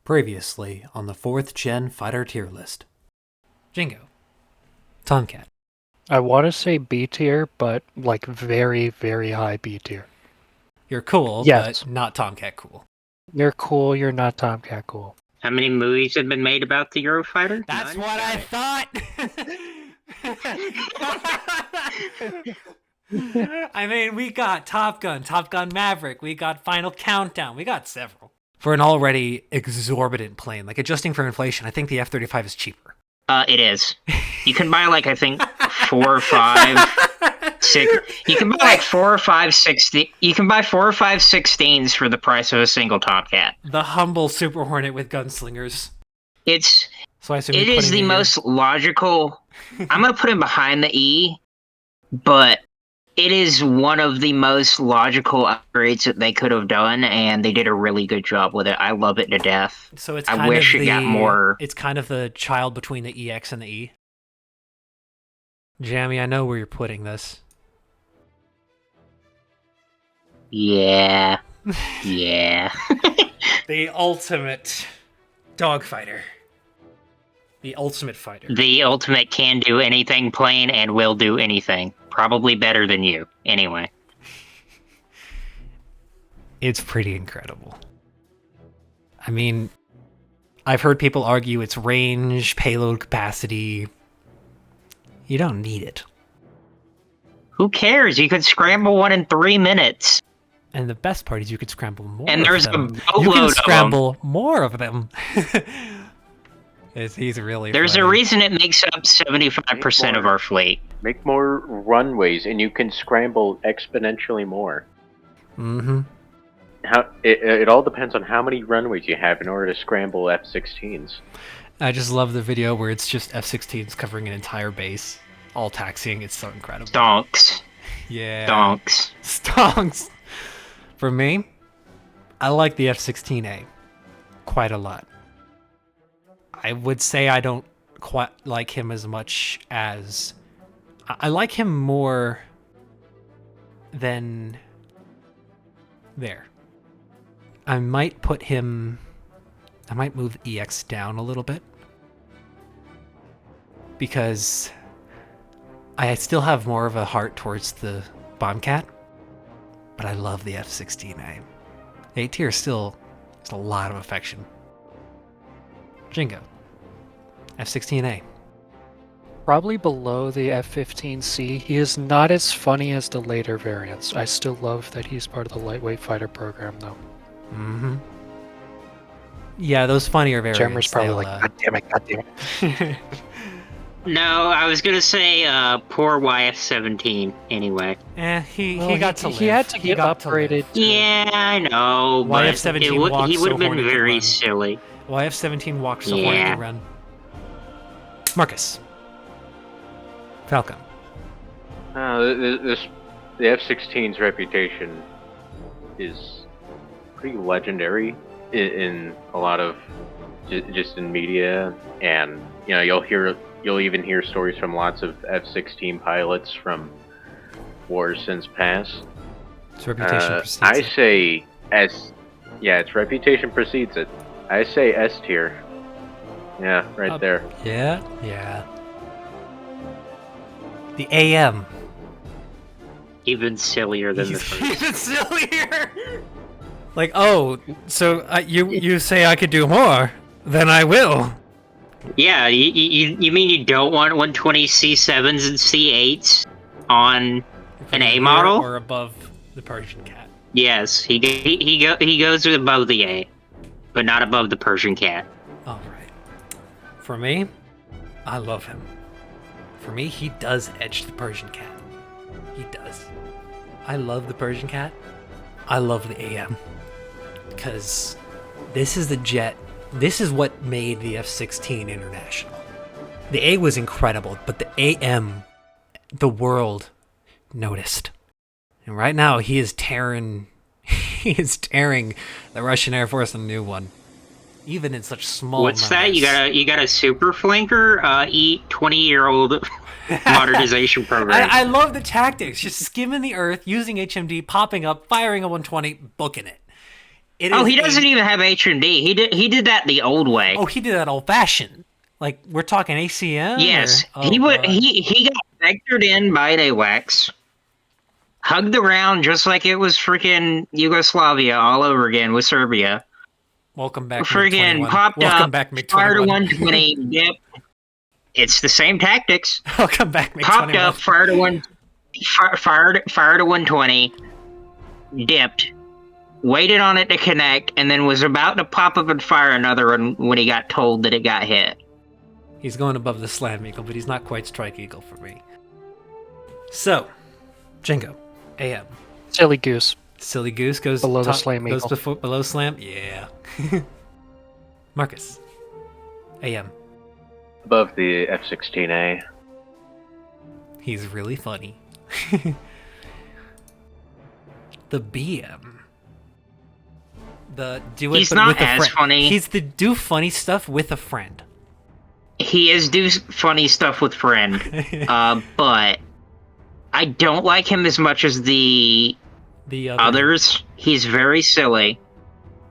Previously on the 4th Gen fighter tier list. Jingo. Tomcat. I want to say B tier, but like very, very high B tier. You're cool, Yes. but not Tomcat cool. You're cool, you're not Tomcat cool. How many movies have been made about the Eurofighter? That's None? what I thought! I mean, we got Top Gun Maverick, we got Final Countdown, we got several. For an already exorbitant plane, like adjusting for inflation, I think the F-35 is cheaper. It is. You can buy like, I think, 4 or 5, 6. You can buy like 4 or 5, 16. You can buy 4 or 5 16s for the price of a single Tomcat. The humble Super Hornet with gunslingers. So it is the most logical. I'm gonna put him behind the E, but it is one of the most logical upgrades that they could have done, and they did a really good job with it. I love it to death. So it's I wish it got more. It's kind of the child between the EX and the E. Jammy, I know where you're putting this. Yeah. Yeah. The ultimate dogfighter. The ultimate fighter. The ultimate can do anything plane and will do anything. Probably better than you, anyway. It's pretty incredible. I mean, I've heard people argue its range, payload capacity. You don't need it. Who cares? You could scramble one in 3 minutes. And the best part is you could scramble more And there's of them. a boatload You can of scramble more of them. He's really There's funny. a reason it makes up 75% of our fleet. Make more runways, and you can scramble exponentially more. Mm-hmm. It all depends on how many runways you have in order to scramble F-16s. I just love the video where it's just F-16s covering an entire base, all taxiing. It's so incredible. Stonks. Yeah. Stonks. Stonks. For me, I like the F-16A quite a lot. I would say I don't quite like him as much as... I like him more than... there. I might put him... I might move EX down a little bit. Because I still have more of a heart towards the Bombcat. But I love the F-16A. A tier still has a lot of affection. Jingo. F-16A. Probably below the F-15C. He is not as funny as the later variants. I still love that he's part of the lightweight fighter program, though. Mm-hmm. Yeah, those funnier variants. Jammer's probably like, God damn it. No, I was gonna say poor YF-17 anyway. He Well, got to live. He had to get live. upgraded. Yeah, I know, but YF-17 he would have been horny to very run. silly. YF-17 walks so horny to run. Marcus. Falcon. The F-16's reputation is pretty legendary in a lot of just in media, and you know you'll even hear stories from lots of F-16 pilots from wars since past. Its reputation precedes I it. say S. Yeah, its reputation precedes it. I say S tier. Yeah, right there. Yeah, yeah. The AM. Even sillier than the first. Even sillier. Like, oh, so you say I could do more? Then I will. Yeah, you mean you don't want 120 C7s and C8s on an A model? Or above the Persian cat. Yes, he goes above the A, but not above the Persian cat. All right. For me, I love him. For me, he does edge the Persian cat. He does. I love the Persian cat. I love the AM. Because this is the jet. This is what made the F-16 international. The A was incredible, but the AM, the world noticed. And right now, he is tearing the Russian Air Force a new one. Even in such small What's numbers. that? You got a super flanker? Eat 20-year-old modernization program. I love the tactics. Just skimming the earth, using HMD, popping up, firing a 120, booking it. He doesn't even have H&D. He did that the old way. Oh, he did that old fashioned. Like, we're talking ACM? Yes, or? he got vectored in by an AWACS, hugged around just like it was freaking Yugoslavia all over again with Serbia. Welcome back, freaking MiG-21. popped Welcome up, back, MiG-21. fired a 120, dipped. It's the same tactics. Welcome back, MiG-21. Popped up, fired a 120, dipped, waited on it to connect, and then was about to pop up and fire another one when he got told that it got hit. He's going above the Slam Eagle, but he's not quite Strike Eagle for me. So, Jingo, AM. Silly Goose. Silly Goose goes below the Slam Eagle. Eagle. Below Slam? Yeah. Marcus, AM. Above the F-16A. He's really funny. The BM. He's not as funny. He's the do funny stuff with a friend. He is do funny stuff with friend, but I don't like him as much as the others. He's very silly.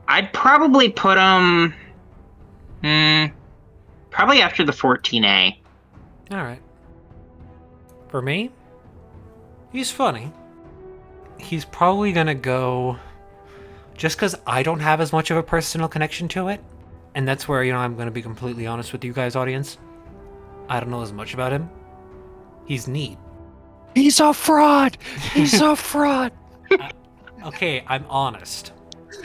I'd probably put him probably after the 14A. All right. For me, he's funny. He's probably gonna go just because I don't have as much of a personal connection to it. And that's where, I'm going to be completely honest with you guys, audience. I don't know as much about him. He's neat. He's a fraud! He's a fraud! Okay, I'm honest.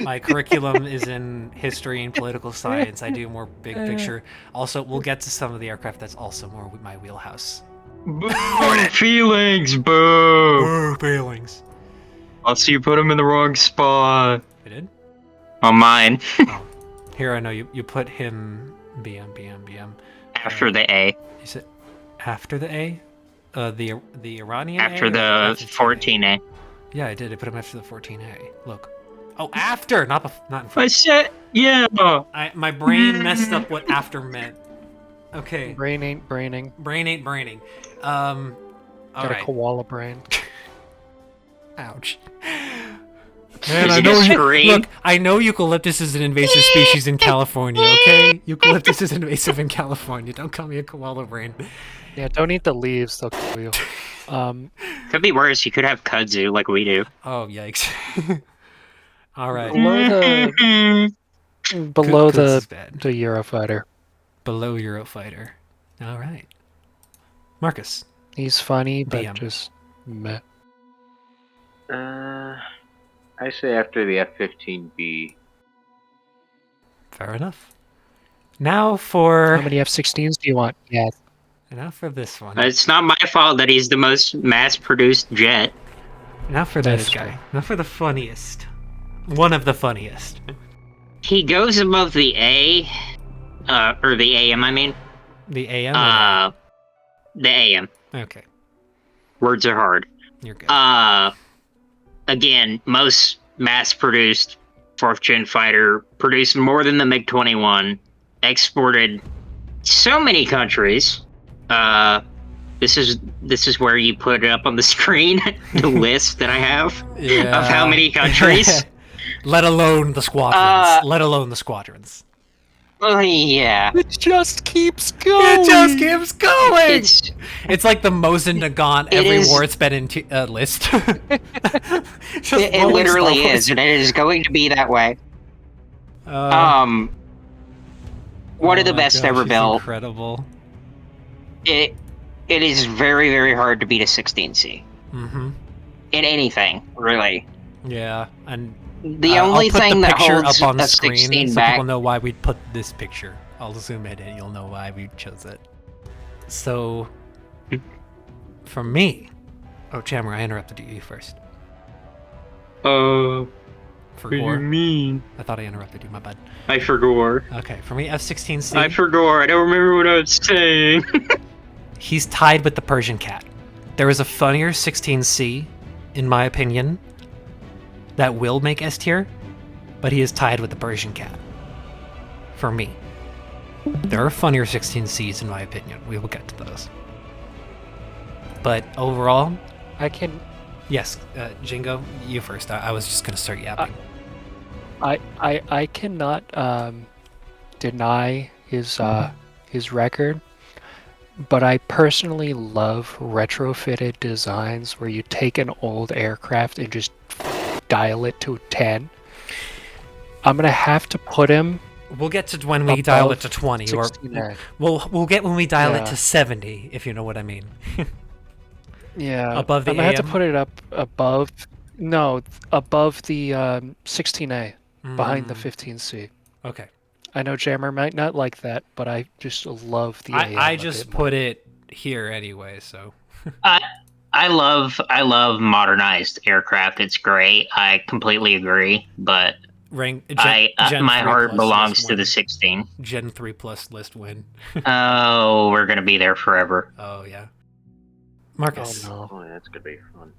My curriculum is in history and political science. I do more big picture. Also, we'll get to some of the aircraft that's also more my wheelhouse. Boo! Feelings, boo! Boo, feelings. Also, you put him in the wrong spot. I did? On mine. Oh. Here, I know you put him BM. After the A. Is it after the A? The Iranian after A? The 14A. Yeah, I did. I put him after the 14A. Look. Oh, after! Not in front. I said, yeah! My brain messed up what after meant. Okay. Brain ain't braining. Brain ain't braining. Got alright. a koala brain. Ouch. Man, I know eucalyptus is an invasive species in California, okay? Eucalyptus is invasive in California. Don't call me a koala brain. Yeah, don't eat the leaves, they'll kill you. Could be worse. You could have kudzu like we do. Oh, yikes. Alright. Below the the Eurofighter. Below Eurofighter. Alright. Marcus. He's funny, but BM. just meh. I say after the F-15B. Fair enough. Now for... How many F-16s do you want? Yeah. Now for this one. It's not my fault that he's the most mass-produced jet. Now for this guy. True. Now for the funniest. One of the funniest. He goes above the A, or the AM, I mean. The AM? The AM. Okay. Words are hard. You're good. Again, most mass-produced 4th-gen fighter, produced more than the MiG-21, exported so many countries. This is where you put it up on the screen, the list that I have of how many countries. Let alone the squadrons. Oh, yeah. It just keeps going! It just keeps going! It's like the Mosin Nagant every war it's been in list. It literally is, and it is going to be that way. One of the best ever built. Incredible. It is very, very hard to beat a 16C. Mm-hmm. In anything, really. Yeah, and the only thing that holds up on a the screen 16 so back. people know why we put this picture. I'll zoom in and you'll know why we chose it. So, for me, Chammer, I interrupted you first. What For do you gore. mean? I thought I interrupted you. My bad. I forgot. Okay, for me, F-16C. I forgot. I don't remember what I was saying. He's tied with the Persian Cat. There is a funnier 16C, in my opinion, that will make S tier, but he is tied with the Persian Cat. For me. There are funnier 16Cs, in my opinion. We will get to those. But overall, I can... yes, Jingo, you first. I was just going to start yapping. I cannot deny his record, but I personally love retrofitted designs where you take an old aircraft and just dial it to 10. I'm gonna have to put him. We'll get to when we dial it to 20, or 69. we'll get when we dial it Yeah. to 70, if you know what I mean. Yeah, Above the I'm gonna have to AM? put it up above. No, above the 16A, behind the 15C. Okay. I know Jammer might not like that, but I just love the AM. I a just bit more. put it here anyway, so. I love modernized aircraft. It's great. I completely agree. But Gen my 3 heart plus belongs list to the win. 16. Gen 3 plus list win. Oh, we're gonna be there forever. Oh, yeah. Oh Marcus. no, Oh, that's gonna be fun.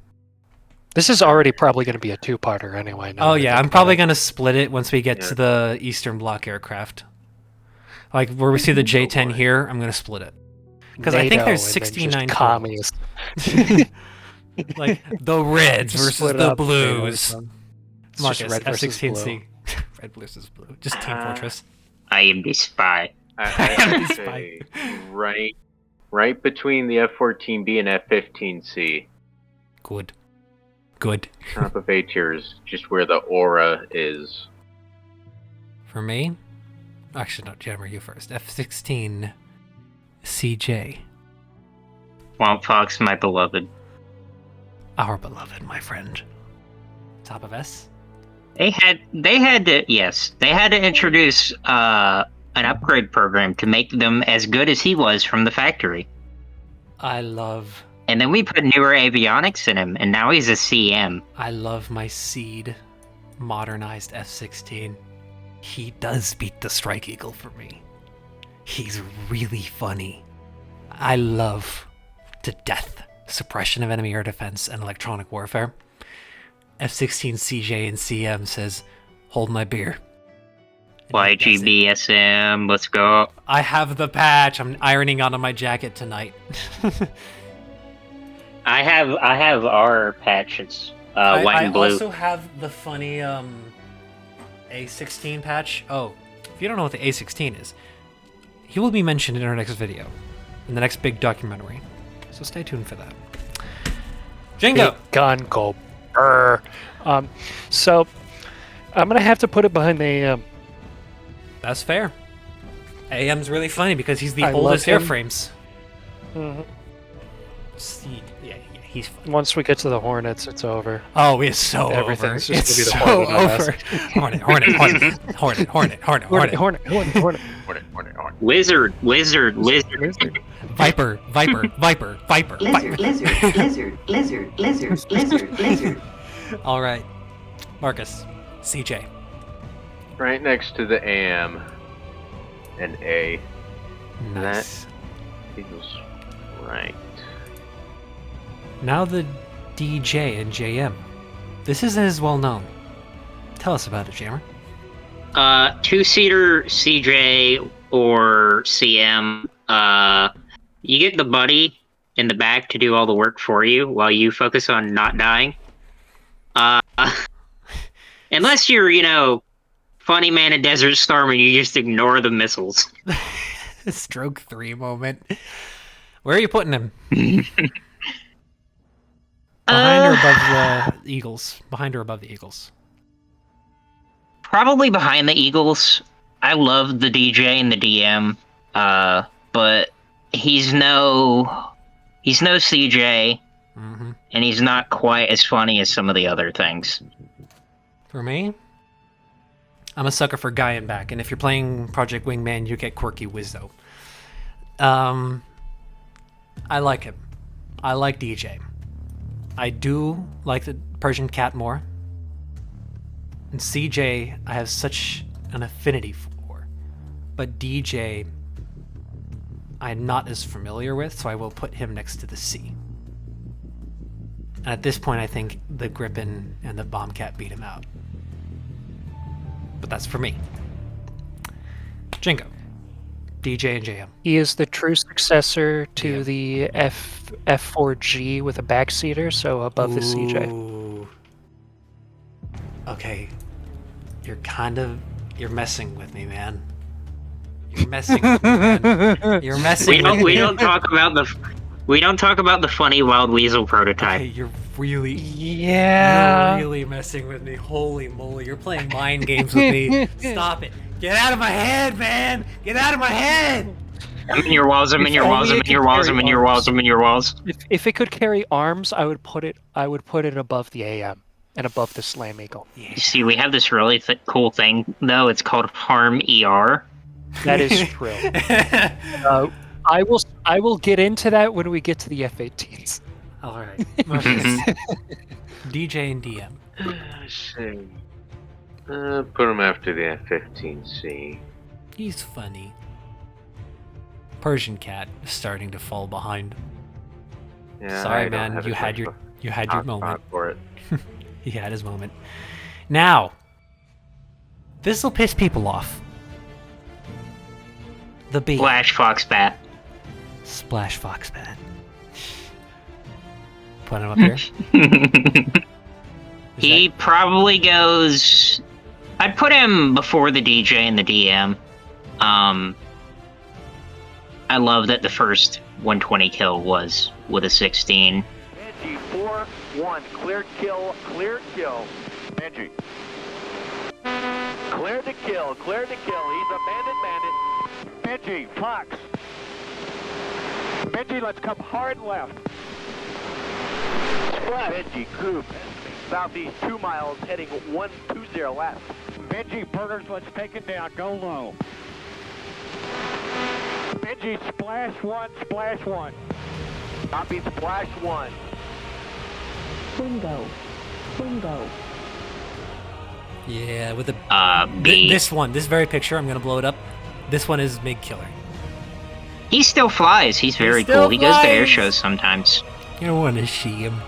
this is already probably going to be a two-parter anyway. now Oh, that I yeah, think I'm about probably it. going to split it once we get to the Eastern Bloc aircraft. Like, where we see the J-10 here, I'm going to split it. Because I think NATO there's and then 69 just total. commies. Like, the Reds Just versus split the up, Blues. It's just Marcus, red versus F-16C. blue. Red versus blue. Just Team Fortress. I am the spy. I He's say right between the F-14B and F-15C. Good. Good. Top of A tiers, just where the aura is. For me? Actually, no, Jammer, you first. F-16 CJ. Swamp Fox, my beloved. Our beloved, my friend. Top of S? They had to introduce an upgrade program to make them as good as he was from the factory. I love And then we put newer avionics in him, and now he's a CM. my Seed modernized F-16. He does beat the Strike Eagle for me. He's really funny. I love to death suppression of enemy air defense and electronic warfare. F-16 CJ and CM says, hold my beer. And he does it. YGBSM, let's go. I have the patch. I'm ironing onto my jacket tonight. I have our patches, white and blue. I also have the funny A16 patch. Oh, if you don't know what the A16 is, he will be mentioned in our next video, in the next big documentary. So stay tuned for that. Jingo! Big gun go brr. So I'm gonna have to put it behind the AM. That's fair. AM's really funny because he's the I oldest love him. airframes. Mhm. Yeah, he's fun. Once we get to the Hornets, it's over. Oh, it's so Everything's over. just It's gonna be the so Hornet, over. Hornet. Lizard. Lizard. Viper. Lizard. All right, Marcus, CJ. Right next to the AM and A. Nice. Feels right. Now the DJ and JM. This isn't as well known. Tell us about it, Jammer. Two-seater CJ or CM. You get the buddy in the back to do all the work for you while you focus on not dying. Unless you're, funny man in Desert Storm and you just ignore the missiles. Stroke 3 moment. Where are you putting him? Behind or above the Eagles? Behind or above the Eagles? Probably behind the Eagles. I love the DJ and the DM, but he's no CJ, Mm-hmm. and he's not quite as funny as some of the other things. For me, I'm a sucker for Guy and back, and if you're playing Project Wingman, you get Quirky Wizzo. I like him. I like DJ. I do like the Persian Cat more. And CJ, I have such an affinity for. But DJ, I'm not as familiar with, so I will put him next to the C. And at this point, I think the Gripen and the Bombcat beat him out. But that's for me. Jingo. DJ and JM. He is the true successor to Yeah. the F4G with a backseater, so above the CJ. Ooh. Okay. You're messing with me, man. You're messing with me, man. You're messing with me. We don't talk about the funny Wild Weasel prototype. Okay, you're really messing with me. Holy moly, you're playing mind games with me. Stop it. Get out of my head, man! Get out of my head! I'm in your walls, I'm in your walls, I'm in your walls, I'm in your walls, I'm in your walls. If it could carry arms, I would put it above the AM and above the Slam Eagle. You see, we have this really cool thing, though. It's called Harm ER. That is true. I will get into that when we get to the F-18s. All right. DJ and DM. Let's see. Put him after the F-15C. He's funny. Persian Cat is starting to fall behind. Yeah, Sorry, man. You had your moment. For it. He had his moment. Now, this will piss people off. The B. Splash Foxbat. Splash Foxbat. Put him up here. He probably goes. I'd put him before the DJ and the DM. I love that the first 120 kill was with a 16. Benji 4-1, cleared kill, cleared kill. Benji. Cleared the kill, cleared the kill. He's a bandit. Benji, Fox. Benji, let's come hard left. Benji, group. Southeast 2 miles, heading 120 left. Benji, Burgers, let's take it down. Go low. Benji, splash one. Copy, splash one. Jingo. Yeah, with the B. this very picture, I'm gonna blow it up. This one is MiG Killer. He still flies. He's very still cool. He goes to air flies. shows sometimes. You don't want to see him.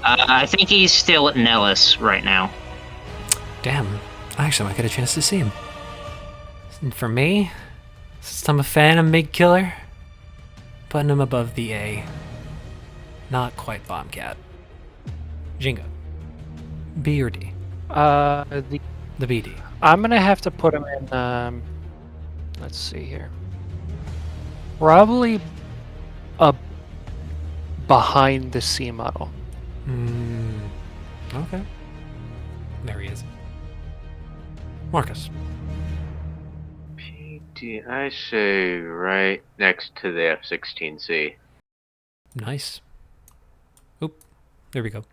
I think he's still at Nellis right now. Damn, I actually might get a chance to see him. And for me, since I'm a fan of MiG Killer, putting him above the A. Not quite Bombcat. Jingo. B or D? The BD. I'm gonna have to put him in. Let's see here. Probably behind the C model. Okay. There he is. Marcus. PD, I say right next to the F-16C. Nice. Oop. There we go.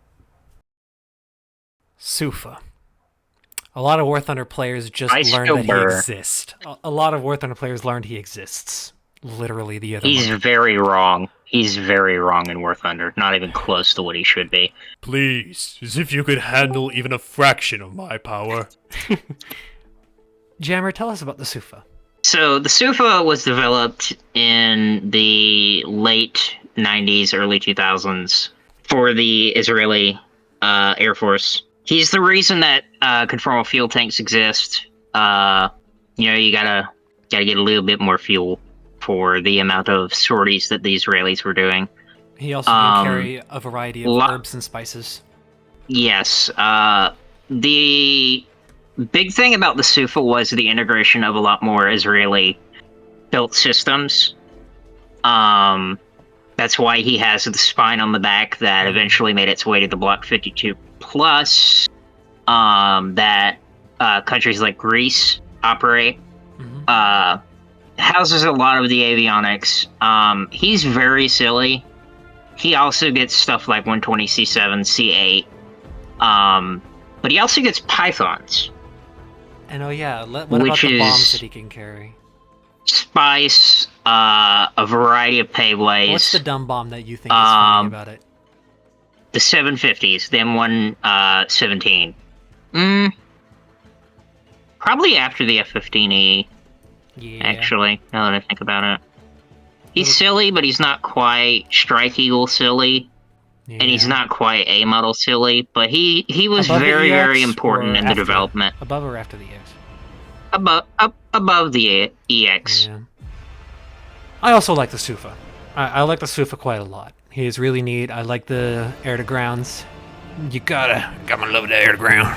Sufa. A lot of War Thunder players just learned that he exists. A lot of War Thunder players learned he exists. Literally the other He's month. very wrong. He's very wrong in War Thunder. Not even close to what he should be. Please, as if you could handle even a fraction of my power. Jammer, tell us about the Sufa. So the Sufa was developed in the late 90s, early 2000s for the Israeli Air Force. He's the reason that conformal fuel tanks exist. You gotta get a little bit more fuel for the amount of sorties that the Israelis were doing. He also can carry a variety of herbs and spices. Yes. The big thing about the Sufa was the integration of a lot more Israeli-built systems. That's why he has the spine on the back that eventually made its way to the Block 52 Plus, that countries like Greece operate. Houses a lot of the avionics. He's very silly. He also gets stuff like 120 C7, C8. But he also gets Pythons. And what about the bombs that he can carry? Spice, a variety of payways. What's the dumb bomb that you think is funny about it? The 750s, the M117. Probably after the F-15E. Yeah. Actually, now that I think about it. He's silly, but he's not quite Strike Eagle silly. Yeah. And he's not quite A model silly, but he was Above the very, EX very important in the after? development. Above or after the EX? Above the EX. Yeah. I also like the Sufa. I like the Sufa quite a lot. He is really neat. I like the air to grounds. You gotta love the air to ground.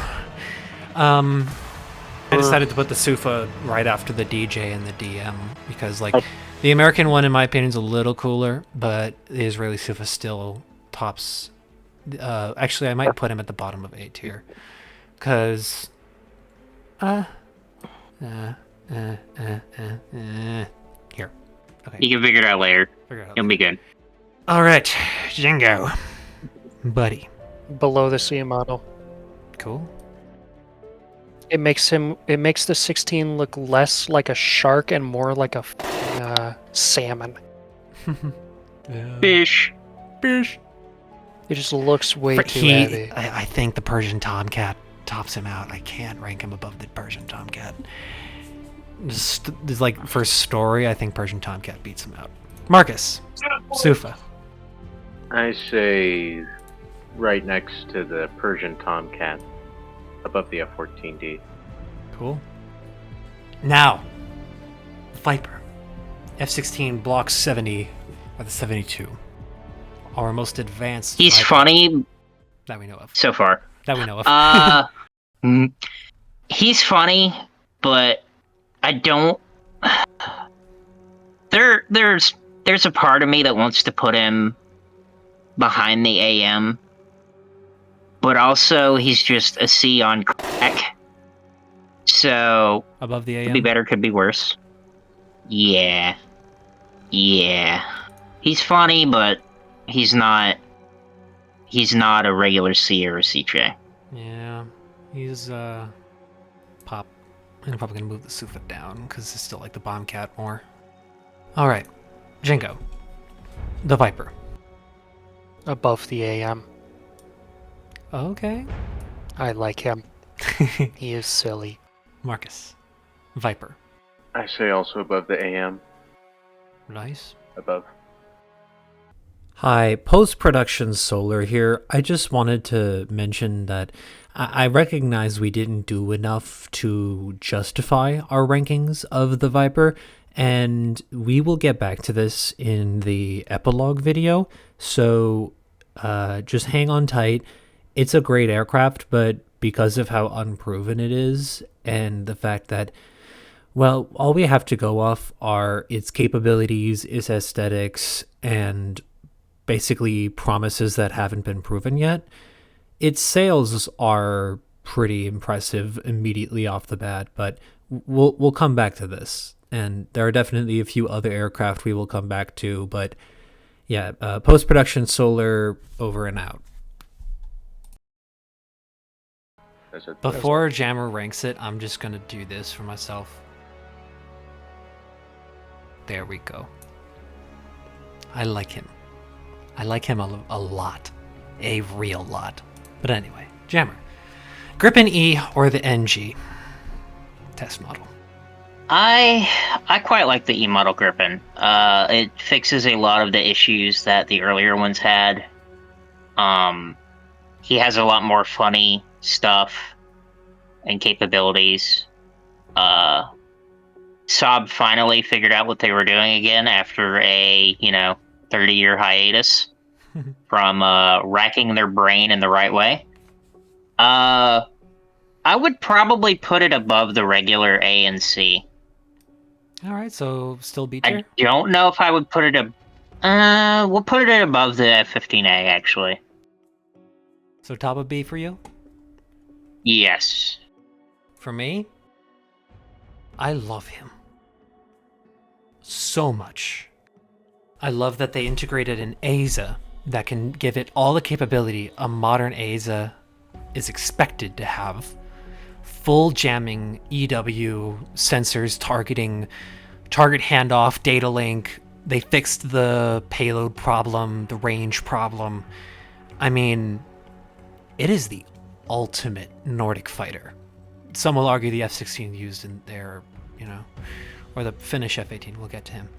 I decided to put the Sufa right after the DJ and the DM because, like, the American one, in my opinion, is a little cooler, but the Israeli Sufa still tops. Actually, I might put him at the bottom of A tier because. Here. Okay. You can figure it out later. Figure it out It'll be good. All right, Jingo, buddy. Below the C model. Cool. It makes the 16 look less like a shark and more like a salmon. Fish. Fish. It just looks way too heavy. I think the Persian Tomcat tops him out. I can't rank him above the Persian Tomcat. Just like for story, I think Persian Tomcat beats him out. Marcus, Sufa. I say right next to the Persian Tomcat, above the F-14D. Cool. Now, Viper. F-16 Block 70 or the 72. Our most advanced. He's Viper funny that we know of. so far. That we know of. He's funny, but I don't. There's a part of me that wants to put him behind the AM, but also he's just a C on crack. So Above the AM. could be better, could be worse. Yeah. He's funny, but he's not a regular C or a CJ. Yeah, he's pop. I'm probably gonna move the Sufa down because it's still like the Bombcat more. All right, Jingo, the Viper. Above the AM. Okay. I like him. He is silly. Marcus, Viper. I say also above the AM. Nice. Above. Hi, post-production Solar here. I just wanted to mention that I recognize we didn't do enough to justify our rankings of the Viper, and we will get back to this in the epilogue video, so just hang on tight. It's a great aircraft, but because of how unproven it is, and the fact that, well, all we have to go off are its capabilities, its aesthetics, and basically promises that haven't been proven yet. Its sales are pretty impressive immediately off the bat, but we'll come back to this. And there are definitely a few other aircraft we will come back to, but yeah, post-production Solar over and out. Before Jammer ranks it, I'm just gonna do this for myself. There we go. I like him. I like him a lot. A real lot. But anyway, Jammer. Gripen E or the NG? Test model. I quite like the E model Gripen. It fixes a lot of the issues that the earlier ones had. He has a lot more funny stuff and capabilities. Saab finally figured out what they were doing again after a 30-year hiatus from racking their brain in the right way. I would probably put it above the regular A and C. All right, so still B tier? I don't know if I would put it we'll put it above the F-15A, actually. So top of B for you? Yes. For me, I love him so much. I love that they integrated an ASA that can give it all the capability a modern ASA is expected to have. Full jamming, EW, sensors, targeting, target handoff, data link. They fixed the payload problem, the range problem. I mean, it is the ultimate Nordic fighter. Some will argue the F-16 used in there, or the Finnish F-18. We'll get to him.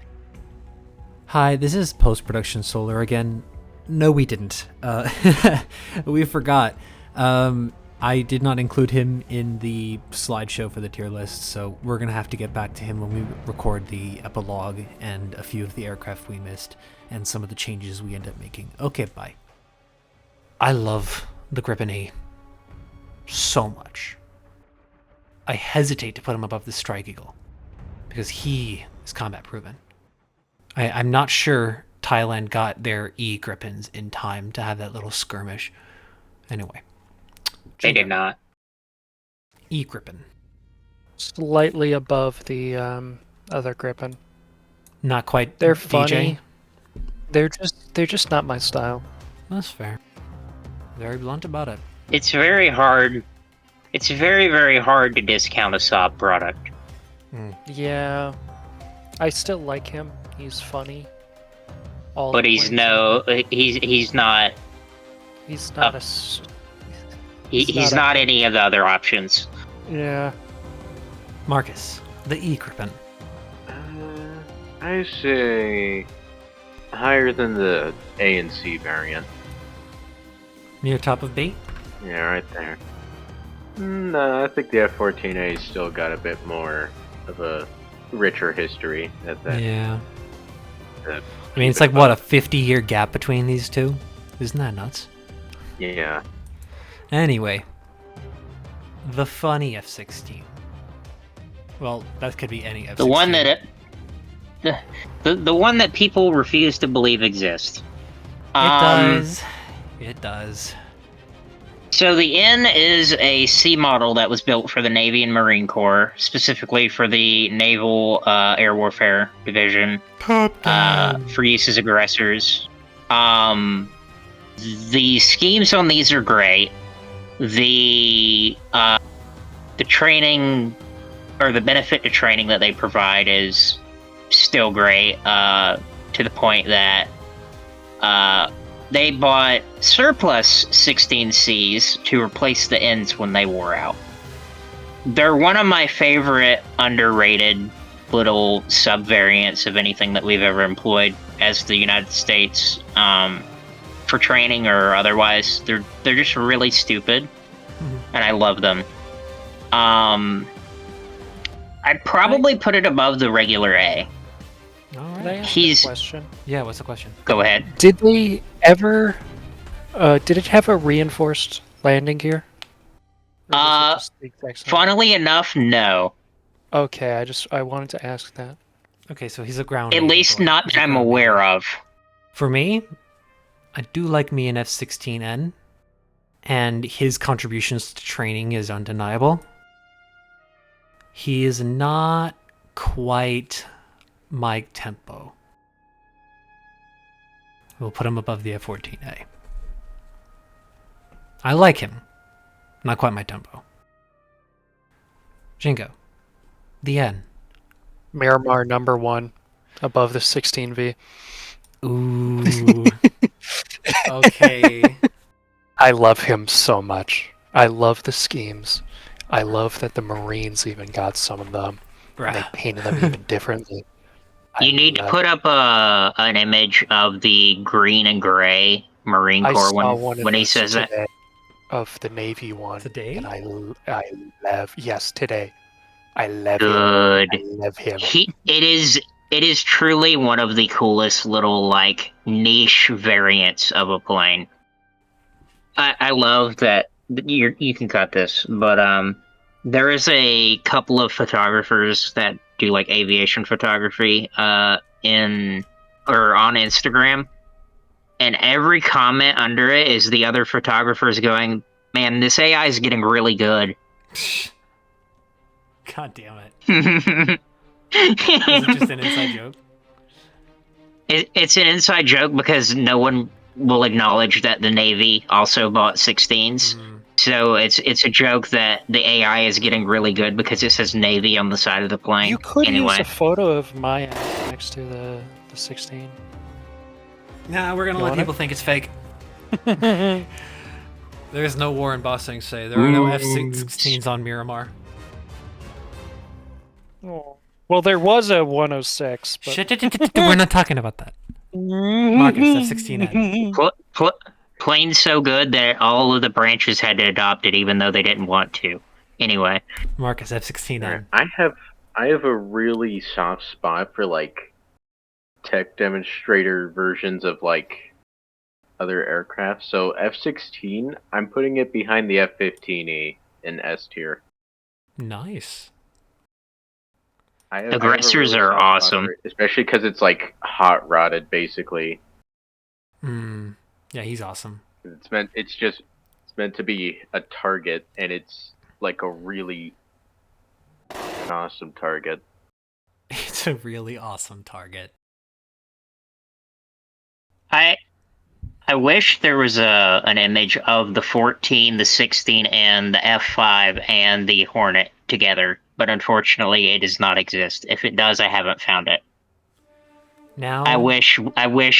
Hi, this is post-production Solar again. No, we didn't. We forgot. I did not include him in the slideshow for the tier list, so we're going to have to get back to him when we record the epilogue and a few of the aircraft we missed and some of the changes we end up making. Okay, bye. I love the Gripen E so much. I hesitate to put him above the Strike Eagle because he is combat proven. I'm not sure Thailand got their Gripens in time to have that little skirmish. Anyway. They did not. Gripen. Slightly above the other Gripen. Not quite. They're DJ. funny. They're just not my style. That's fair. Very blunt about it. It's very hard. It's very, very hard to discount a Saab product. Yeah, I still like him. He's funny. But he's not. He's not He's not any of the other options. Yeah. Marcus, the Gripen. I say higher than the A and C variant. Near top of B? Yeah, right there. No, I think the F-14A still got a bit more of a richer history at that. Yeah. I mean, it's like, what, a 50-year gap between these two? Isn't that nuts? Yeah. Anyway. The funny F-16. Well, that could be any F-16. The one that the one that people refuse to believe exists. It does. So the N is a C model that was built for the Navy and Marine Corps, specifically for the Naval Air Warfare Division, for use as aggressors. The schemes on these are great. The training, or the benefit to training that they provide is still great, to the point that they bought surplus 16Cs to replace the Ns when they wore out. They're one of my favorite underrated little sub-variants of anything that we've ever employed as the United States, for training or otherwise. They're just really stupid, and I love them. I'd probably put it above the regular A. All Can I right. ask a question? Yeah, what's the question? Go ahead. Did they ever? Did it have a reinforced landing gear? Or was it just the exact same? Funnily enough, no. Okay, I wanted to ask that. Okay, so he's a ground. At Navy least boy. not He's that a I'm ground aware Navy. of. For me, I do like me an F-16N, and his contributions to training is undeniable. He is not quite my tempo. We'll put him above the F-14A. I like him. Not quite my tempo. Jingo. The N. Miramar #1, above the 16V. Ooh. Okay. I love him so much. I love the schemes. I love that the Marines even got some of them. And they Bruh. painted them even differently. You need to put up an image of the green and gray Marine I Corps saw one when he says that. today of the Navy one. Today? And I love, yes, today. I love Good. him. I love him. It is truly one of the coolest little, like, niche variants of a plane. I love that. You can cut this, but there is a couple of photographers that do like aviation photography on Instagram, and every comment under it is the other photographers going, "Man, this AI is getting really good." God damn it. Is it just an inside joke? It's an inside joke because no one will acknowledge that the Navy also bought 16s. So it's a joke that the AI is getting really good because it says Navy on the side of the plane. You could anyway. use a photo of my ass next to the 16. Nah, we're gonna You let want people think it's fake. There is no war in Bossing say. There are no F-16s on Miramar. Oh. Well, there was a 106, but... Shit, we're not talking about that. Marcus, F-16N. Plane's so good that all of the branches had to adopt it, even though they didn't want to. Anyway, Marcus, F-16N. I have a really soft spot for like tech demonstrator versions of like other aircraft. So F-16, I'm putting it behind the F-15E in S tier. Nice. Aggressors are awesome. Especially because it's like hot rodded, basically. Yeah, he's awesome. It's meant to be a target, and it's like a really awesome target. It's a really awesome target. I wish there was an image of the 14, the 16, and the F5 and the Hornet together, but unfortunately it does not exist. If it does, I haven't found it. Now I wish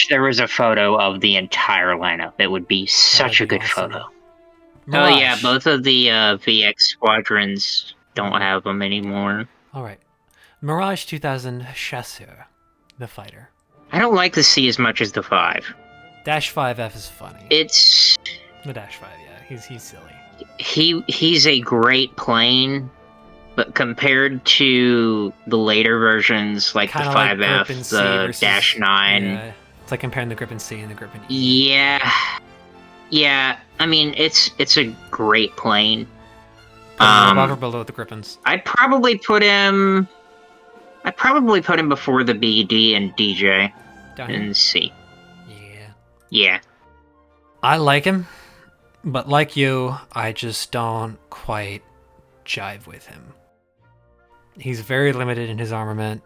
there was a photo of the entire lineup. It would be such a good awesome. photo. Mirage. Oh yeah, both of the VX squadrons don't have them anymore. All right. Mirage 2000 Chasseur, the fighter. I don't like the C as much as the 5. Dash 5F is funny. It's The Dash 5, yeah, he's silly. he's a great plane, but compared to the later versions like Kinda the like 5F, Gripen C the versus- Dash 9, Yeah, it's like comparing the Gripen C and the Gripen E. yeah. I mean, it's a great plane. Above or below the Gripens? I'd probably put him before the B, D, and DJ Down here? and C. Yeah. Yeah. I like him, but like you, I just don't quite jive with him. He's very limited in his armament.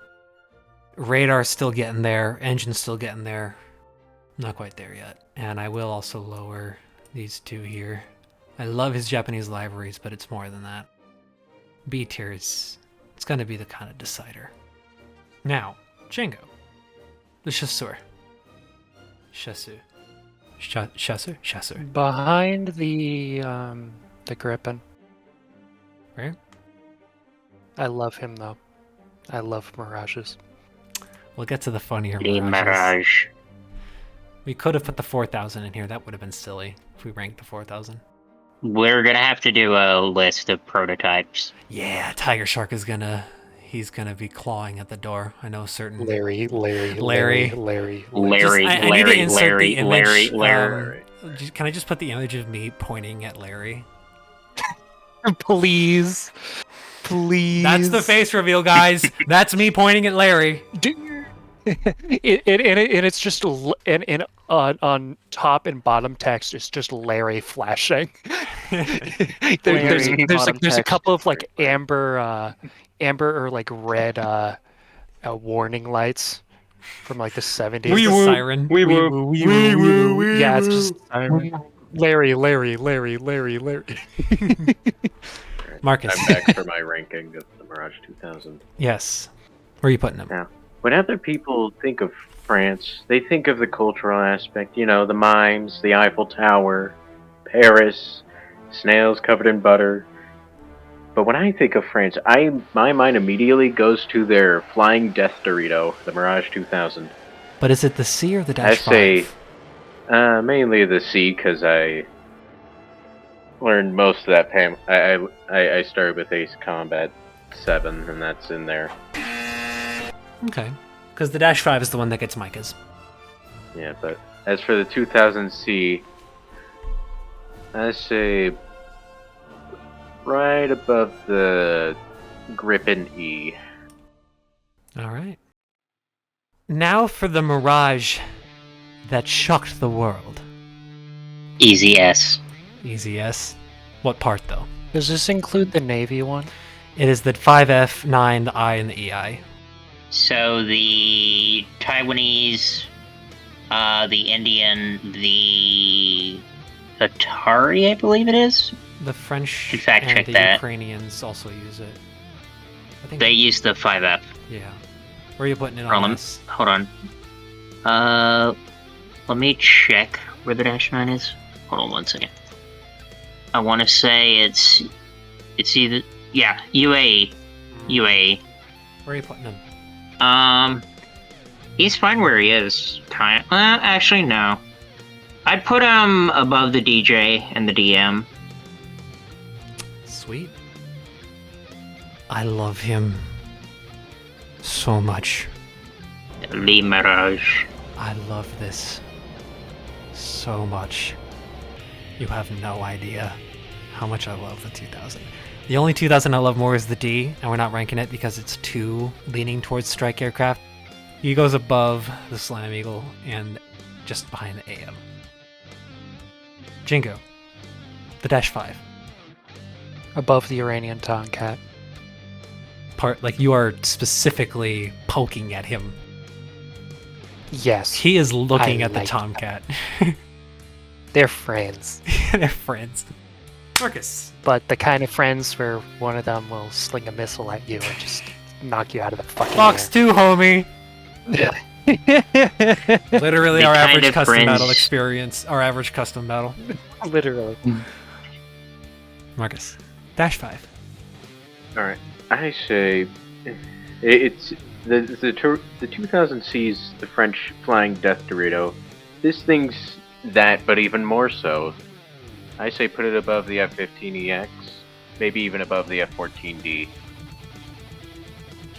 Radar's still getting there, engine's still getting there. Not quite there yet. And I will also lower these two here. I love his Japanese liveries, but it's more than that. B tier is, it's going to be the kind of decider. Now, Jingo. The Chasseur. Chasseur. Chasseur. Behind the Gripen. Right? I love him though. I love Mirages. We'll get to the funnier The Mirages. Mirage. We could have put the 4000 in here. That would have been silly if we ranked the 4000. We're gonna have to do a list of prototypes. Yeah, Tiger Shark is he's gonna be clawing at the door. I know certain. Larry. Just- I need to insert the image. Can I just put the image of me pointing at Larry? Please. That's the face reveal, guys. That's me pointing at Larry. It's just on top and bottom text. It's just Larry flashing. There's a couple of like amber or like red warning lights from like the 70s. It's a siren. Wee woo. Yeah, it's just Larry. Marcus. I'm back for my ranking of the Mirage 2000. Yes. Where are you putting him? Yeah. When other people think of France, they think of the cultural aspect, the mimes, the Eiffel Tower, Paris, snails covered in butter. But when I think of France, my mind immediately goes to their flying death Dorito, the Mirage 2000. But is it the C or the Dash 5? I say mainly the C, because I learned most of that. I started with Ace Combat 7, and that's in there. Okay. Because the Dash 5 is the one that gets Micah's. Yeah, but as for the 2000C, I say right above the Gripen E. Alright. Now for the Mirage that shocked the world. Easy S. Easy S. What part, though? Does this include the Navy one? It is the 5F, 9, the I, and the EI. So the Taiwanese, the Indian, the Atari, I believe it is. The French Should fact and check the that. Ukrainians also use it. I think They use the 5F. Yeah. Where are you putting it on this? Hold on. Let me check where the Dash 9 is. Hold on 1 second. I want to say it's either, yeah, UAE. UAE. Where are you putting him? He's fine where he is. Actually, no. I'd put him above the DJ and the DM. Sweet. I love him so much. The Mirage. I love this so much. You have no idea how much I love the 2000. The only 2000 I love more is the D, and we're not ranking it because it's too leaning towards strike aircraft. He goes above the Slam Eagle and just behind the AM. Jingo, the Dash 5. Above the Iranian Tomcat. Like you are specifically poking at him. Yes. He is looking at the like Tomcat. They're friends. They're friends. Marcus. But the kind of friends where one of them will sling a missile at you and just knock you out of the fucking Fox 2, homie. air. Literally The our kind average of custom friends- battle experience. Our average custom battle. Literally. Marcus. Dash 5. Alright. I say it's the 2000 sees the French flying Death Dorito. This thing's that, but even more so. I say put it above the F-15EX, maybe even above the F-14D.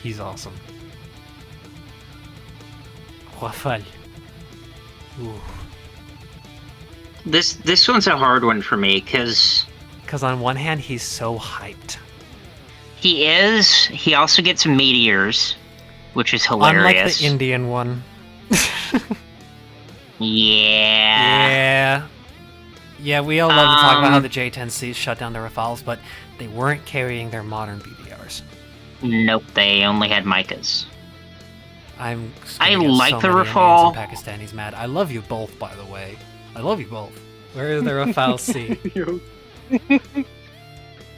He's awesome. Rafale. Ooh. This one's a hard one for me because Because on one hand, he's so hyped. he is. He also gets meteors, which is hilarious. Unlike the Indian one. Yeah. Yeah, we all love to talk about how the J-10Cs shut down the Rafales, but they weren't carrying their modern BDRs. Nope, they only had Micas. I'm I gonna get like so the many Rafale. Indians and Pakistanis mad. I love you both, by the way. I love you both. Where is the Rafale C?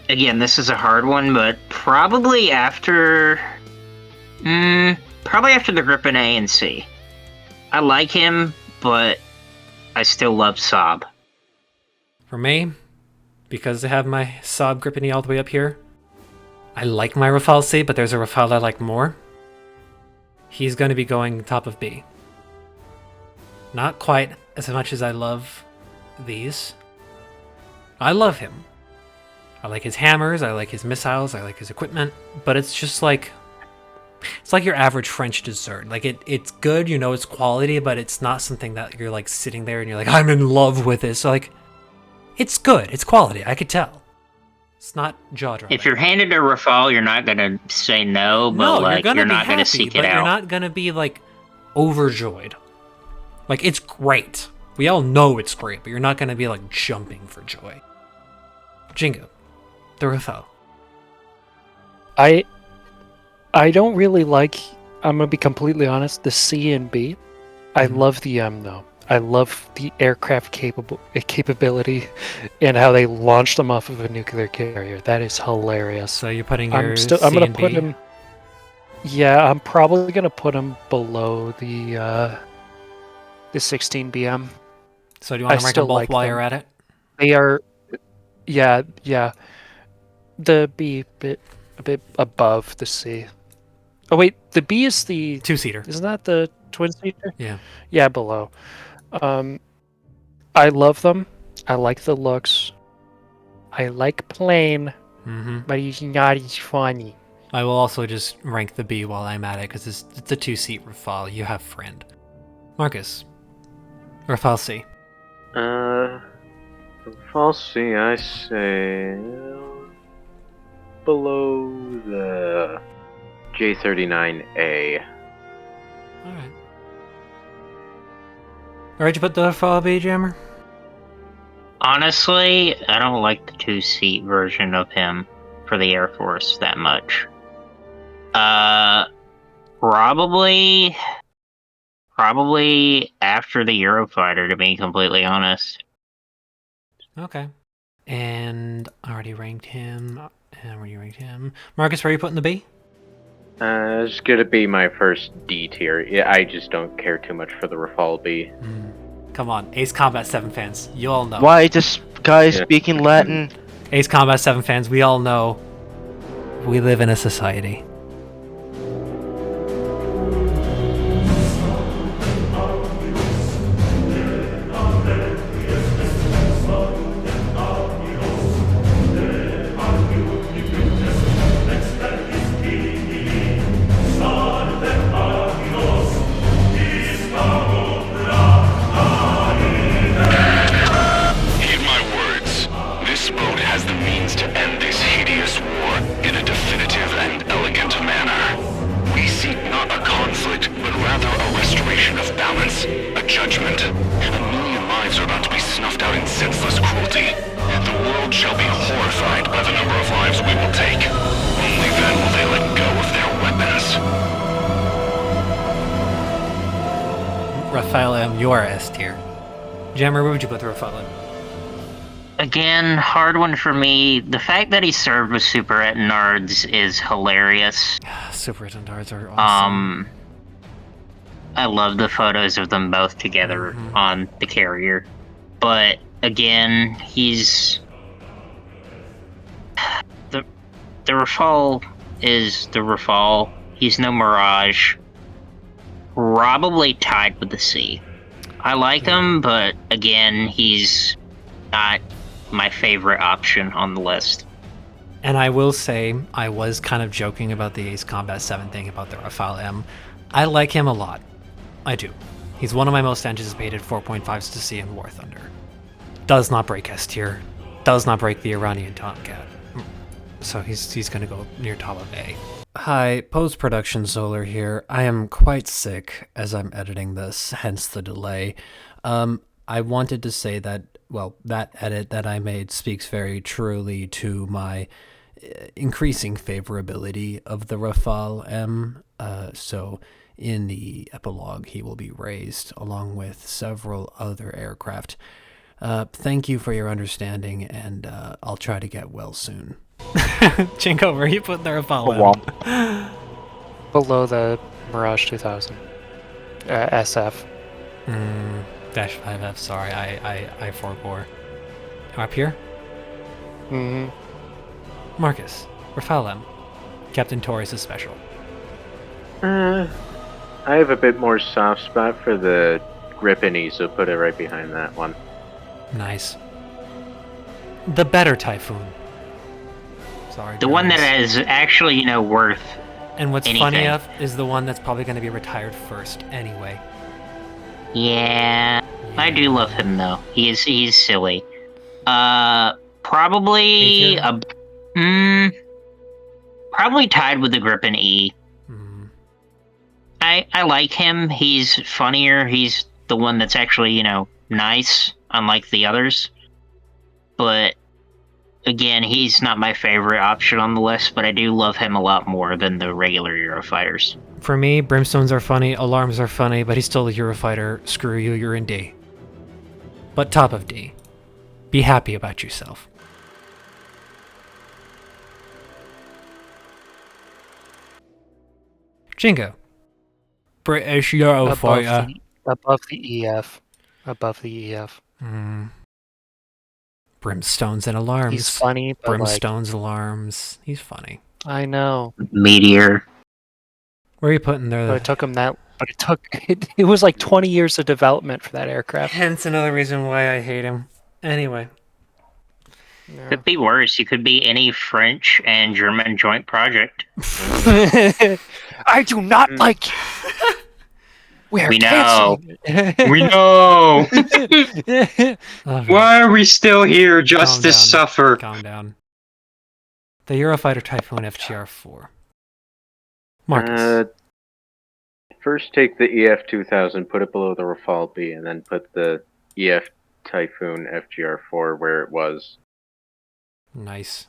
Again, this is a hard one, but probably after the Gripen A and C. I like him, but I still love Saab. For me, because I have my Saab Gripen E all the way up here, I like my Rafale C, but there's a Rafale I like more. He's going to be going top of B. Not quite as much as I love these. I love him. I like his hammers, I like his missiles, I like his equipment, but it's just like... It's like your average French dessert. Like, it's good, you know it's quality, but it's not something that you're, like, sitting there and you're like, I'm in love with this. So, like, it's good. It's quality. I could tell. It's not jaw-dropping. If you're handed a Rafale, you're not gonna say no, but you're not gonna seek it out. You're not gonna be, like, overjoyed. Like, it's great. We all know it's great, but you're not gonna be, like, jumping for joy. Jingo. The Rafale. I don't really like, I'm gonna be completely honest, the C and B. I love the M though. I love the aircraft capability and how they launched them off of a nuclear carrier. That is hilarious. So you're putting your I'm gonna put him. Yeah, I'm probably gonna put him below the 16 BM. So do you want to rank them both while you're at it? They are, yeah. The B a bit above the C. Oh wait, the B is the two-seater. Isn't that the twin-seater? Yeah. Yeah, below. I love them. I like the looks. I like plain, but he's not as funny. I will also just rank the B while I'm at it, because it's a two-seat Rafale. You have friend. Marcus. Rafale C. Rafale C, I say below the J39A. Alright. Alright, you put the Rafale B, Jammer? Honestly, I don't like the two-seat version of him for the Air Force that much. Probably after the Eurofighter, to be completely honest. Okay. And I already ranked him. Marcus, where are you putting the B? It's gonna be my first D tier. Yeah, I just don't care too much for the Rafale B. Come on, Ace Combat 7 fans. You all know. Why this guy speaking Latin? Ace Combat 7 fans, we all know. We live in a society. Heed my words. This boat has the means to end this hideous Rafale M, you are S tier. Jammer, where would you put the Rafale M? Again, hard one for me. The fact that he served with Super Etenards is hilarious. Super Etenards are awesome. I love the photos of them both together on the carrier. But again, he's the Rafale is the Rafale. He's no Mirage. Probably tied with the C. I like him, but again, he's not my favorite option on the list. And I will say, I was kind of joking about the Ace Combat 7 thing about the Rafale M. I like him a lot. I do. He's one of my most anticipated 4.5s to see in warthunder. Does not break S tier. Does not break the Iranian Tomcat. So he's going to go near top of A. Hi, post-production Xolar here. I am quite sick as I'm editing this, hence the delay. I wanted to say that, well, that edit that I made speaks very truly to my increasing favorability of the Rafale M. So in the epilogue, he will be raised along with several other aircraft. Thank you for your understanding, and I'll try to get well soon. Jingo, where are you putting the Rafale M? Below the Mirage 2000. SF. Dash 5F, sorry, I forbore. Up here? Marcus, Rafale M. Captain Torres is special. I have a bit more soft spot for the Gripen, so put it right behind that one. Nice. The better Typhoon. Sorry. The one that is actually, worth. And what's anything. funny enough is the one that's probably going to be retired first anyway. Yeah, I do love him though. He's silly. Probably probably tied with the Gripen E. I like him. He's funnier. He's the one that's actually, nice, unlike the others. But again, he's not my favorite option on the list, but I do love him a lot more than the regular Eurofighters. For me, Brimstones are funny, Alarms are funny, but he's still a Eurofighter. Screw you, you're in D. But top of D. Be happy about yourself. Jingo. British Eurofighter. Above the EF. Above the EF. Brimstones and Alarms. He's funny, but Brimstones, Alarms. He's funny. I know. Meteor. Where are you putting there? But it took him that. But it was like 20 years of development for that aircraft. Hence another reason why I hate him. Anyway. Yeah. Could be worse. He could be any French and German joint project. I do not like you. We know. We know. Why are we still here just to suffer? Calm down. The Eurofighter Typhoon FGR 4. Marcus. First take the EF 2000, put it below the Rafale B, and then put the EF Typhoon FGR 4 where it was. Nice.